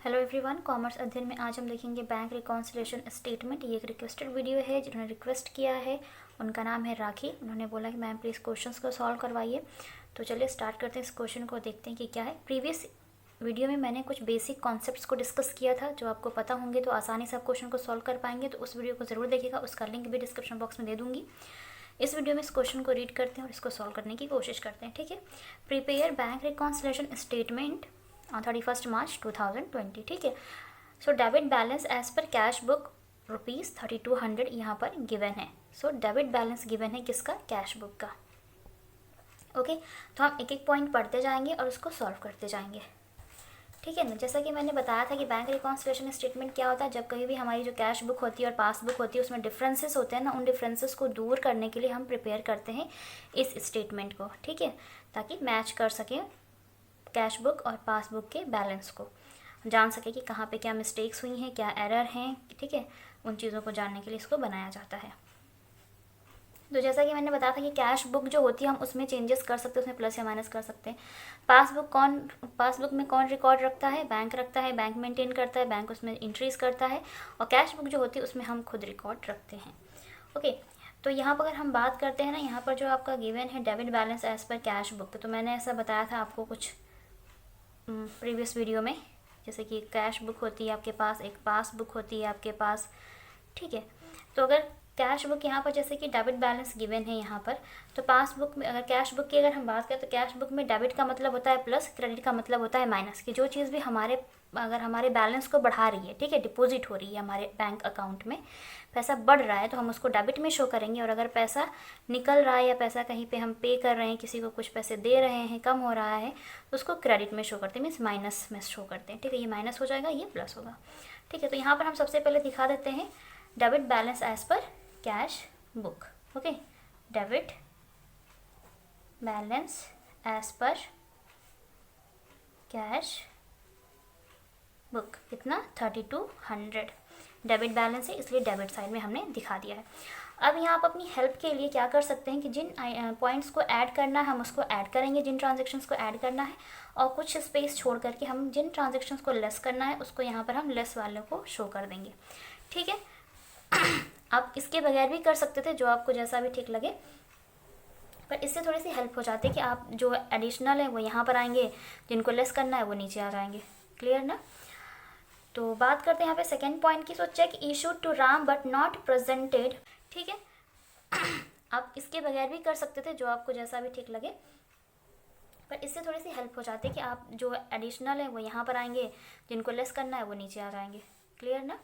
Hello everyone, commerce अध्ययन में आज हम देखेंगे बैंक रिकॉन्सिलिएशन स्टेटमेंट। ये एक रिक्वेस्टेड वीडियो है। जिन्होंने रिक्वेस्ट किया है उनका नाम है राखी। उन्होंने बोला कि मैम प्लीज़ क्वेश्चंस को सॉल्व करवाइए। तो चलिए स्टार्ट करते हैं। इस क्वेश्चन को देखते हैं कि क्या है। प्रीवियस वीडियो में मैंने कुछ बेसिक कॉन्सेप्ट्स को डिस्कस किया था, जो आपको पता होंगे तो आसानी से आप क्वेश्चन को सॉल्व कर पाएंगे। तो उस वीडियो को ज़रूर देखिएगा, उसका लिंक भी डिस्क्रिप्शन बॉक्स में दे दूँगी। इस वीडियो में इस क्वेश्चन को रीड करते हैं और इसको सॉल्व करने की कोशिश करते हैं। ठीक है। Prepare bank reconciliation statement on 31 March 2020। ठीक है। So debit balance as per cash book ₹3200 यहाँ पर गिवन है। सो डेबिट बैलेंस गिवन है किसका? कैश बुक का। ओके तो हम एक एक पॉइंट पढ़ते जाएंगे और उसको सॉल्व करते जाएंगे। ठीक है ना। जैसा कि मैंने बताया था कि बैंक रिकॉन्सिलिएशन स्टेटमेंट क्या होता है, जब कभी भी हमारी जो कैश बुक होती है और पासबुक होती है उसमें डिफरेंसेस होते हैं ना, उन डिफरेंसेस को दूर करने के लिए हम प्रिपेयर करते हैं इस स्टेटमेंट को। ठीक है, ताकि मैच कर सकें कैश बुक और पासबुक के बैलेंस को, जान सके कि कहाँ पे क्या मिस्टेक्स हुई हैं, क्या एरर हैं। ठीक है, उन चीज़ों को जानने के लिए इसको बनाया जाता है। तो जैसा कि मैंने बताया था कि कैश बुक जो होती है हम उसमें चेंजेस कर सकते हैं, उसमें प्लस या माइनस कर सकते हैं। पासबुक में कौन रिकॉर्ड रखता है? बैंक रखता है, बैंक मेंटेन करता है, बैंक उसमें इंट्रीज करता है। और कैश बुक जो होती है उसमें हम खुद रिकॉर्ड रखते हैं। ओके तो यहाँ पर अगर हम बात करते हैं ना, यहाँ पर जो आपका गिवन है debit balance as per cash book, तो मैंने ऐसा बताया था आपको कुछ प्रीवियस वीडियो में, जैसे कि कैश बुक होती है आपके पास, एक पासबुक होती है आपके पास। ठीक है, तो अगर कैश बुक यहाँ पर जैसे कि डेबिट बैलेंस गिवन है यहाँ पर, तो पासबुक में अगर कैश बुक की अगर हम बात करें तो कैश बुक में डेबिट का मतलब होता है प्लस, क्रेडिट का मतलब होता है माइनस। कि जो चीज़ भी अगर हमारे बैलेंस को बढ़ा रही है, ठीक है, डिपॉजिट हो रही है हमारे बैंक अकाउंट में, पैसा बढ़ रहा है, तो हम उसको डेबिट में शो करेंगे। और अगर पैसा निकल रहा है या पैसा कहीं पे हम पे कर रहे हैं, किसी को कुछ पैसे दे रहे हैं, कम हो रहा है, तो उसको क्रेडिट में शो करते हैं, मीन्स माइनस में शो करते हैं। ठीक है, ये माइनस हो जाएगा, ये प्लस होगा। ठीक है, तो यहाँ पर हम सबसे पहले दिखा देते हैं debit balance as per cash book. Okay, debit balance as per cash book कितना? 3200 डेबिट बैलेंस है, इसलिए डेबिट साइड में हमने दिखा दिया है। अब यहाँ आप अपनी हेल्प के लिए क्या कर सकते हैं कि जिन पॉइंट्स को ऐड करना है हम उसको ऐड करेंगे, जिन ट्रांजेक्शन्स को ऐड करना है, और कुछ स्पेस छोड़ करके हम जिन ट्रांजेक्शन्स को लेस करना है उसको यहाँ पर हम लेस वाले को शो कर देंगे। ठीक है, आप इसके बगैर भी कर सकते थे, जो आपको जैसा भी ठीक लगे, पर इससे थोड़ी सी हेल्प हो जाती है कि आप जो एडिशनल है वो यहाँ पर आएंगे, जिनको लेस करना है वो नीचे आ जाएंगे। क्लियर ना। तो बात करते हैं यहाँ पे सेकेंड पॉइंट की। So cheque issued to Ram but not presented. ठीक है, आप इसके बगैर भी कर सकते थे, जो आपको जैसा भी ठीक लगे, पर इससे थोड़ी सी हेल्प हो जाती है कि आप जो एडिशनल है वो यहाँ पर आएंगे, जिनको लेस करना है वो नीचे आ जाएंगे। क्लियर ना।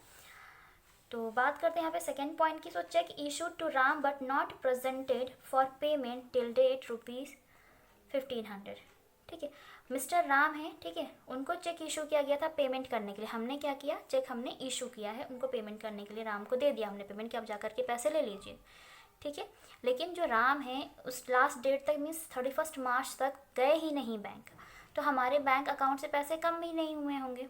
तो बात करते हैं यहाँ पे सेकेंड पॉइंट की। So cheque issued to Ram but not presented for payment till date ₹1500। ठीक है, मिस्टर राम है, ठीक है, उनको चेक इशू किया गया था पेमेंट करने के लिए। हमने क्या किया? चेक हमने इशू किया है उनको पेमेंट करने के लिए, राम को दे दिया हमने पेमेंट कि आप जा करके पैसे ले लीजिए। ठीक है, लेकिन जो राम है उस लास्ट डेट तक, मीन्स 31 मार्च तक गए ही नहीं बैंक, तो हमारे बैंक अकाउंट से पैसे कम भी नहीं हुए होंगे।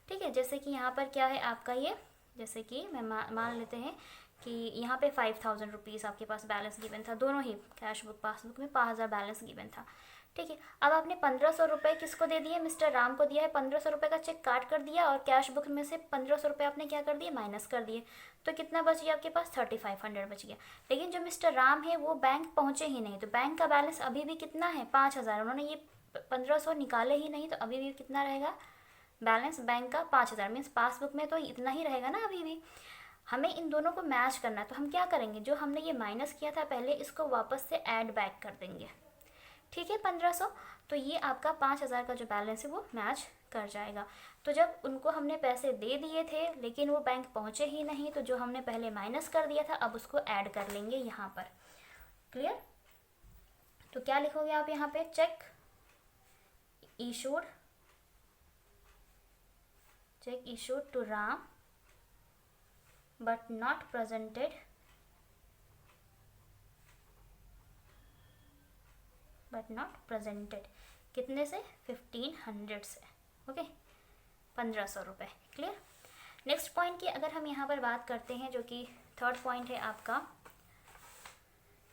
ठीक है, जैसे कि यहाँ पर क्या है आपका ये, जैसे कि मैं मान लेते हैं कि यहाँ पे 5000 रुपीज़ आपके पास बैलेंस गिवन था, दोनों ही कैश बुक पासबुक में 5000 बैलेंस गिवन था। ठीक है, अब आपने 1500 रुपये किसको दे दिए? मिस्टर राम को दिया है। 1500 रुपये का चेक काट कर दिया और कैश बुक में से 1500 रुपये आपने क्या कर दिए? माइनस कर दिए। तो कितना बच गया आपके पास? 3500 बच गया। लेकिन जो मिस्टर राम है वो बैंक पहुँचे ही नहीं, तो बैंक का बैलेंस अभी भी कितना है? 5000। उन्होंने ये 1500 निकाले ही नहीं, तो अभी भी कितना रहेगा बैलेंस बैंक का? 5000। मीन्स पासबुक में तो इतना ही रहेगा ना अभी भी। हमें इन दोनों को मैच करना है, तो हम क्या करेंगे? जो हमने ये माइनस किया था पहले, इसको वापस से ऐड बैक कर देंगे। ठीक है, 1500, तो ये आपका 5000 का जो बैलेंस है वो मैच कर जाएगा। तो जब उनको हमने पैसे दे दिए थे लेकिन वो बैंक पहुँचे ही नहीं, तो जो हमने पहले माइनस कर दिया था अब उसको ऐड कर लेंगे यहाँ पर। क्लियर। तो क्या लिखोगे आप यहाँ पे? Cheque issued to Ram but not presented कितने से? 1500 से। ओके, 1500 रुपये। क्लियर। नेक्स्ट पॉइंट की अगर हम यहाँ पर बात करते हैं, जो कि थर्ड पॉइंट है आपका,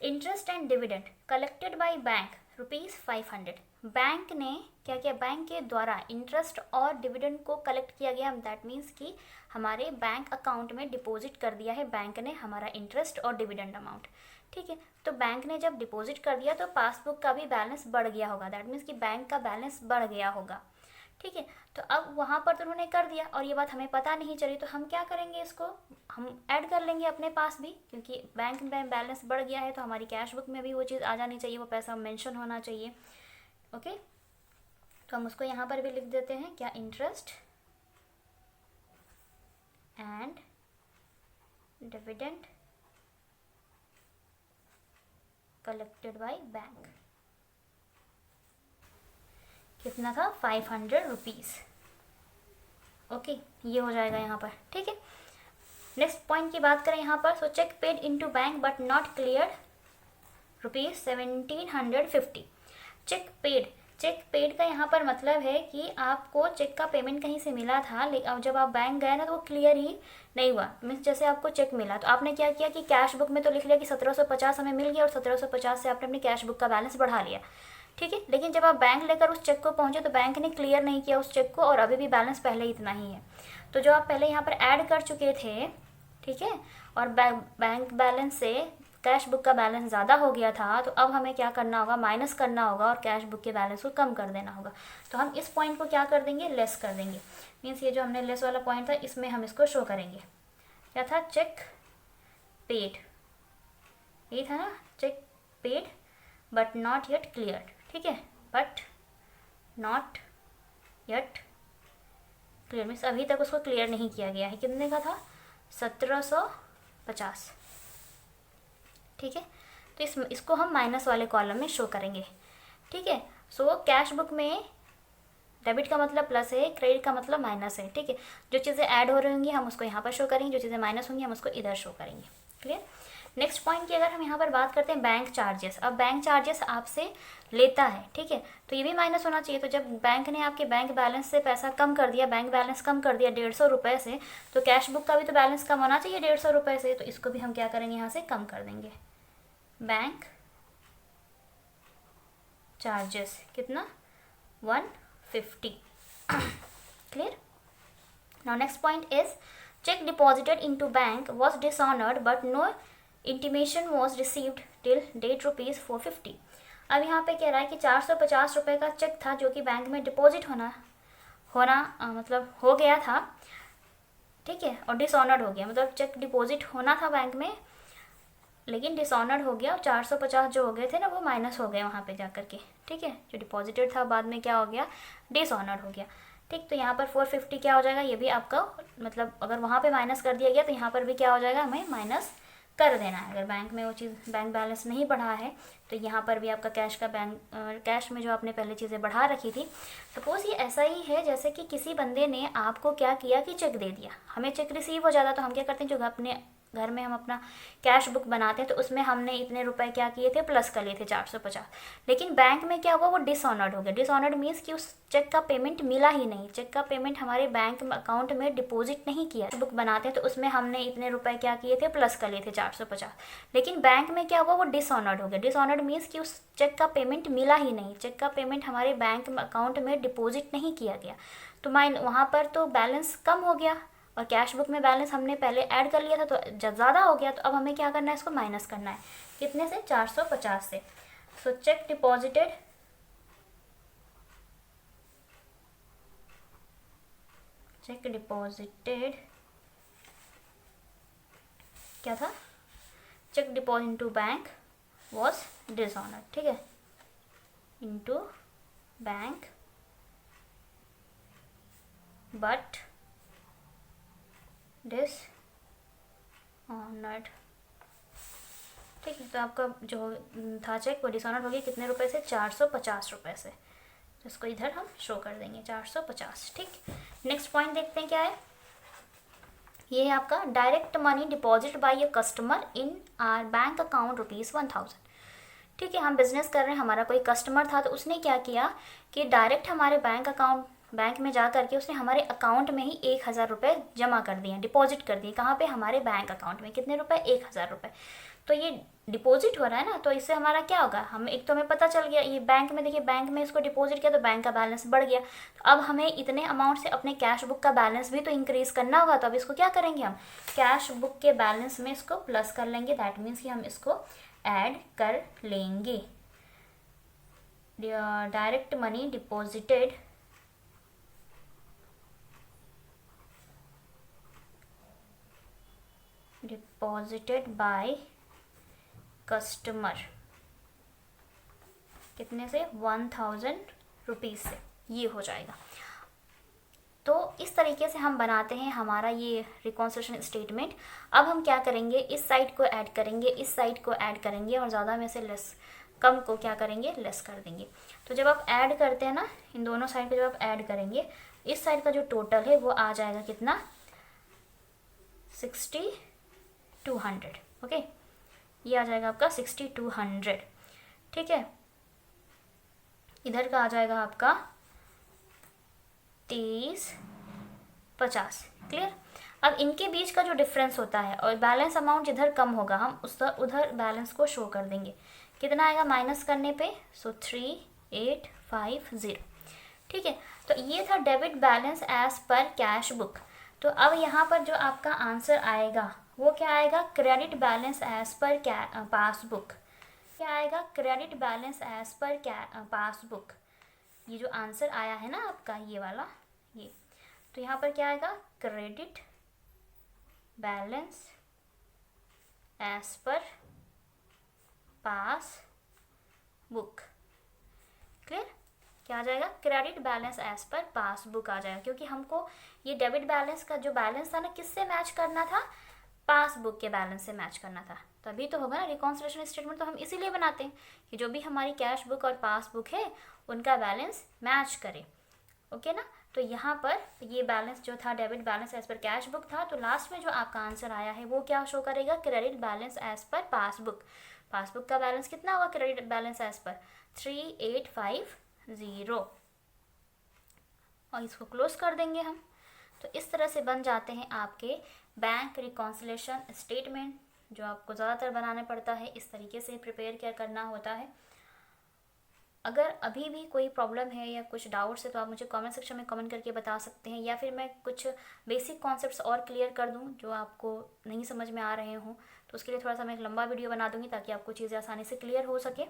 interest and dividend collected by bank ₹500 bank ने क्या किया, बैंक के द्वारा इंटरेस्ट और डिविडेंड को कलेक्ट किया गया। दैट मीन्स कि हमारे बैंक अकाउंट में डिपॉजिट कर दिया है बैंक ने हमारा इंटरेस्ट और डिविडेंड अमाउंट। ठीक है, तो बैंक ने जब डिपॉजिट कर दिया तो पासबुक का भी बैलेंस बढ़ गया होगा। दैट मीन्स कि बैंक का बैलेंस बढ़ गया होगा। ठीक है, तो अब वहाँ पर तो उन्होंने कर दिया और ये बात हमें पता नहीं चली, तो हम क्या करेंगे, इसको हम ऐड कर लेंगे अपने पास भी, क्योंकि बैंक में बैलेंस बढ़ गया है तो हमारी कैश बुक में भी वो चीज़ आ जानी चाहिए, वो पैसा मेंशन होना चाहिए। ओके, तो हम उसको यहाँ पर भी लिख देते हैं क्या, interest and dividend collected by bank. कितना था, ₹500। ओके, ये हो जाएगा यहाँ पर। ठीक है, नेक्स्ट पॉइंट की बात करें यहाँ पर, so cheque paid into bank but not cleared ₹1750। Cheque paid का यहाँ पर मतलब है कि आपको चेक का पेमेंट कहीं से मिला था, लेकिन अब जब आप बैंक गए ना तो वो क्लियर ही नहीं हुआ। मीन्स जैसे आपको चेक मिला तो आपने क्या किया कि कैश बुक में तो लिख लिया कि 1750 हमें मिल गया और 1750 से आपने अपनी कैश बुक का बैलेंस बढ़ा लिया। ठीक है, लेकिन जब आप बैंक लेकर उस चेक को पहुंचे तो बैंक ने क्लियर नहीं किया उस चेक को और अभी भी बैलेंस पहले इतना ही है। तो जो आप पहले यहाँ पर ऐड कर चुके थे, ठीक है, और बैंक बैलेंस से कैश बुक का बैलेंस ज़्यादा हो गया था, तो अब हमें क्या करना होगा, माइनस करना होगा और कैश बुक के बैलेंस को कम कर देना होगा। तो हम इस पॉइंट को क्या कर देंगे, लेस कर देंगे। मीन्स ये जो हमने लेस वाला पॉइंट था इसमें हम इसको शो करेंगे। क्या था, चेक पेड, यही था ना, cheque paid but not yet cleared. ठीक है, but not yet clear means अभी तक उसको क्लियर नहीं किया गया है। कितने का था, 1750। ठीक है, तो इसको हम माइनस वाले कॉलम में शो करेंगे। ठीक है, सो कैश बुक में डेबिट का मतलब प्लस है, क्रेडिट का मतलब माइनस है। ठीक है, जो चीज़ें ऐड हो रही होंगी हम उसको यहाँ पर शो करेंगे, जो चीज़ें माइनस होंगी हम उसको इधर शो करेंगे। क्लियर। नेक्स्ट पॉइंट की अगर हम यहाँ पर बात करते हैं बैंक चार्जेस। अब बैंक चार्जेस आपसे लेता है, ठीक है, तो ये भी माइनस होना चाहिए। तो जब बैंक ने आपके बैंक बैलेंस से पैसा कम कर दिया, बैंक बैलेंस कम कर दिया 150 रुपये से, तो कैश बुक का भी तो बैलेंस कम होना चाहिए 150 रुपये से, तो इसको भी हम क्या करेंगे, यहाँ से कम कर देंगे। बैंक चार्जेस कितना, 150। Clear. Now next point is check deposited into bank was dishonored but no intimation was received till date ₹450। अब यहाँ पे कह रहा है कि 450 रुपये का चेक था जो कि बैंक में डिपॉजिट मतलब हो गया था, ठीक है, और डिसऑनर्ड हो गया। मतलब चेक डिपॉजिट होना था बैंक में लेकिन डिसऑनर्ड हो गया और 450 जो हो गए थे ना वो माइनस हो गए वहाँ पे जा कर के। ठीक है, जो डिपॉजिटेड था बाद में क्या हो गया, डिसऑनर्ड हो गया। ठीक, तो यहाँ पर 450 क्या हो जाएगा, ये भी आपका मतलब अगर वहाँ पे माइनस कर दिया गया तो यहाँ पर भी क्या हो जाएगा, हमें माइनस कर देना है। अगर बैंक में वो चीज़ बैंक बैलेंस नहीं बढ़ा है तो यहाँ पर भी आपका कैश में जो आपने पहले चीज़ें बढ़ा रखी थी। सपोज़ ये ऐसा ही है जैसे कि किसी बंदे ने आपको क्या किया कि चेक दे दिया, हमें चेक रिसीव हो जाता तो हम क्या करते हैं, जो अपने घर में हम अपना कैश बुक बनाते हैं तो उसमें हमने इतने रुपए क्या किए थे, प्लस कर लिए थे 450। लेकिन बैंक में क्या हुआ, वो डिसऑनर्ड हो गया। डिसऑनर्ड मीन्स कि उस चेक का पेमेंट मिला ही नहीं, चेक का पेमेंट हमारे बैंक अकाउंट में डिपॉजिट नहीं किया। बुक बनाते हैं तो उसमें हमने इतने रुपए क्या किए थे, प्लस कर लिए थे 450। लेकिन बैंक में क्या हुआ, वो डिसऑनर्ड हो गया। डिसऑनर्ड मीन्स कि उस चेक का पेमेंट मिला ही नहीं, चेक का पेमेंट हमारे बैंक अकाउंट में डिपॉजिट नहीं किया गया। तो वहाँ पर तो बैलेंस कम हो गया और कैश बुक में बैलेंस हमने पहले ऐड कर लिया था तो जब ज़्यादा हो गया, तो अब हमें क्या करना है, इसको माइनस करना है। कितने से, 450 से। सो चेक डिपॉजिटेड क्या था, cheque deposit into bank was dishonoured. ठीक है, इनटू बैंक बट डिसऑनर्ड। ठीक है, तो आपका जो था चेक वो डिसऑनर्ड हो गया कितने रुपए से, 450 रुपये से। तो इसको इधर हम शो कर देंगे 450। ठीक, नेक्स्ट पॉइंट देखते हैं क्या है। ये है आपका direct money deposit by a customer in our bank account ₹1000। ठीक है, हम बिजनेस कर रहे हैं, हमारा कोई कस्टमर था तो उसने क्या किया कि डायरेक्ट हमारे बैंक में जा करके उसने हमारे अकाउंट में ही 1000 रुपये जमा कर दिए, डिपॉजिट कर दिए। कहाँ पे, हमारे बैंक अकाउंट में। कितने रुपए, 1000 रुपये। तो ये डिपॉजिट हो रहा है ना, तो इससे हमारा क्या होगा, हम एक तो हमें पता चल गया, ये बैंक में देखिए, बैंक में इसको डिपॉजिट किया तो बैंक का बैलेंस बढ़ गया। तो अब हमें इतने अमाउंट से अपने कैश बुक का बैलेंस भी तो इंक्रीज़ करना होगा। तो अब इसको क्या करेंगे, हम कैश बुक के बैलेंस में इसको प्लस कर लेंगे। दैट मीन्स कि हम इसको ऐड कर लेंगे। Direct money deposited by customer, कितने से, 1000 रुपीज़ से, ये हो जाएगा। तो इस तरीके से हम बनाते हैं हमारा ये रिकॉन्सिलिएशन स्टेटमेंट। अब हम क्या करेंगे, इस साइड को ऐड करेंगे, इस साइड को ऐड करेंगे, और ज़्यादा में से लेस, कम को क्या करेंगे, लेस कर देंगे। तो जब आप ऐड करते हैं ना, इन दोनों साइड को जब आप ऐड करेंगे, इस साइड का जो टोटल है वो आ जाएगा कितना, 6200। ओके, ये आ जाएगा आपका 6200। ठीक है, इधर का आ जाएगा आपका 2350। क्लियर। अब इनके बीच का जो डिफरेंस होता है और बैलेंस अमाउंट जिधर कम होगा, हम उस उधर बैलेंस को शो कर देंगे। कितना आएगा माइनस करने पे, 3850। ठीक है, तो ये था debit balance as per cash book. तो अब यहाँ पर जो आपका आंसर आएगा वो क्या आएगा, credit balance as per passbook. क्या आएगा, credit balance as per passbook. ये जो आंसर आया है ना आपका, ये वाला, ये, तो यहाँ पर क्या आएगा, credit balance as per passbook. Clear. क्या आ जाएगा, credit balance as per passbook आ जाएगा, क्योंकि हमको ये डेबिट बैलेंस का जो बैलेंस था ना, किससे मैच करना था, पासबुक के बैलेंस से मैच करना था। तभी तो होगा ना रिकॉन्सिलिएशन स्टेटमेंट, तो हम इसीलिए बनाते हैं कि जो भी हमारी कैश बुक और पासबुक है उनका बैलेंस मैच करे। ओके ना। तो यहाँ पर ये बैलेंस जो था debit balance as per cash book था, तो लास्ट में जो आपका आंसर आया है वो क्या शो करेगा, credit balance as per passbook. Passbook का बैलेंस कितना होगा क्रेडिट बैलेंस एज पर, 3850, और इसको क्लोज कर देंगे हम। तो इस तरह से बन जाते हैं आपके बैंक रिकॉन्सिलिएशन स्टेटमेंट, जो आपको ज़्यादातर बनाना पड़ता है, इस तरीके से प्रिपेयर क्या करना होता है। अगर अभी भी कोई प्रॉब्लम है या कुछ डाउट्स है तो आप मुझे कमेंट सेक्शन में कमेंट करके बता सकते हैं, या फिर मैं कुछ बेसिक कॉन्सेप्ट्स और क्लियर कर दूं जो आपको नहीं समझ में आ रहे हों, तो उसके लिए थोड़ा सा मैं एक लंबा वीडियो बना दूंगी ताकि आपको चीज़ें आसानी से क्लियर हो सके।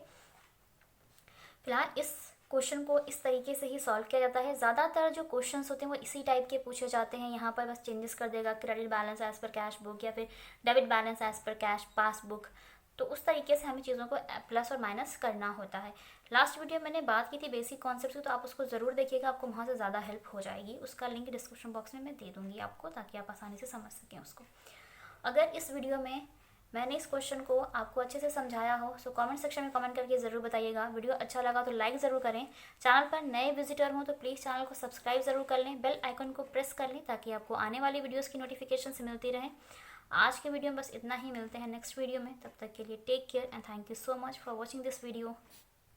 फिलहाल इस क्वेश्चन को इस तरीके से ही सॉल्व किया जाता है। ज़्यादातर जो क्वेश्चंस होते हैं वो इसी टाइप के पूछे जाते हैं। यहाँ पर बस चेंजेस कर देगा, credit balance as per cash book या फिर debit balance as per cash passbook. तो उस तरीके से हमें चीज़ों को प्लस और माइनस करना होता है। लास्ट वीडियो मैंने बात की थी बेसिक कॉन्सेप्ट की, तो आप उसको ज़रूर देखिएगा, आपको वहाँ से ज़्यादा हेल्प हो जाएगी। उसका लिंक डिस्क्रिप्शन बॉक्स में मैं दे दूँगी आपको, ताकि आप आसानी से समझ सकें उसको। अगर इस वीडियो में मैंने इस क्वेश्चन को आपको अच्छे से समझाया हो तो कमेंट सेक्शन में कमेंट करके ज़रूर बताइएगा। वीडियो अच्छा लगा तो लाइक ज़रूर करें। चैनल पर नए विजिटर हों तो प्लीज़ चैनल को सब्सक्राइब ज़रूर कर लें, बेल आइकन को प्रेस कर लें ताकि आपको आने वाली वीडियोस की नोटिफिकेशन मिलती रहें। आज के वीडियो में बस इतना ही, मिलते हैं नेक्स्ट वीडियो में। तब तक के लिए take care and thank you so much for watching this video.